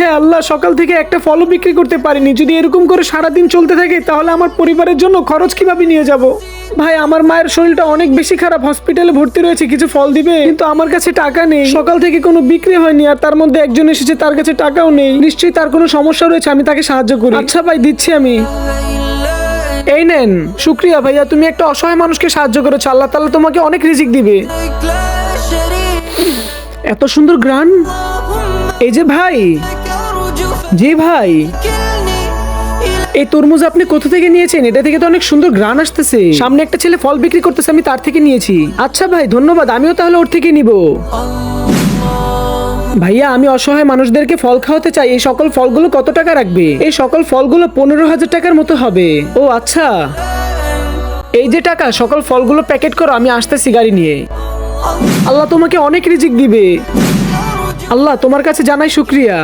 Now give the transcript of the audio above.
হ্যাঁ আল্লাহ, সকাল থেকে একটা ফলও বিক্রি করতে পারিনি। যদি এরকম করে সারাদিন চলতে থাকে তাহলে আমার পরিবারের জন্য খরচ কিভাবে নিয়ে যাব? ভাই, আমার মায়ের শরীরটা অনেক বেশি খারাপ, হসপিটালে ভর্তি রয়েছে, কিছু ফল দিবে? কিন্তু আমার কাছে টাকা নেই, সকাল থেকে কোনো বিক্রি হয়নি, আর তার মধ্যে একজন এসেছে, তার কাছে টাকাও নেই। নিশ্চয়ই তার কোনো সমস্যা রয়েছে, আমি তাকে সাহায্য করি। আচ্ছা ভাই, দিচ্ছি আমি। এই নেন। শুক্রিয়া ভাইয়া, তুমি একটা অসহায় মানুষকে সাহায্য করেছো, আল্লাহ তাআলা তোমাকে অনেক রিজিক দিবে। এত সুন্দর গ্রান। এই যে ভাই। জি ভাই, এই তরমুজ আপনি কোথা থেকে নিয়েছেন? এটা থেকে তো অনেক সুন্দর গ্রান আসতেছে। সামনে একটা ছেলে ফল বিক্রি করতেছে, আমি তার থেকে নিয়েছি। আচ্ছা ভাই, ধন্যবাদ, আমিও তাহলে ওর থেকে নিব। ভাইয়া, আমি অসহায় মানুষদেরকে ফল খাওয়াতে চাই। এই সকল ফলগুলো কত টাকা রাখবে? এই সকল ফলগুলো 15,000 টাকার মতো হবে। ও আচ্ছা, এই যে টাকা, সকল ফলগুলো প্যাকেট করো, আমি আসতেছি গাড়ি নিয়ে। আল্লাহ তোমাকে অনেক রিজিক দিবে। আল্লাহ, তোমার কাছে জানাই শুকরিয়া।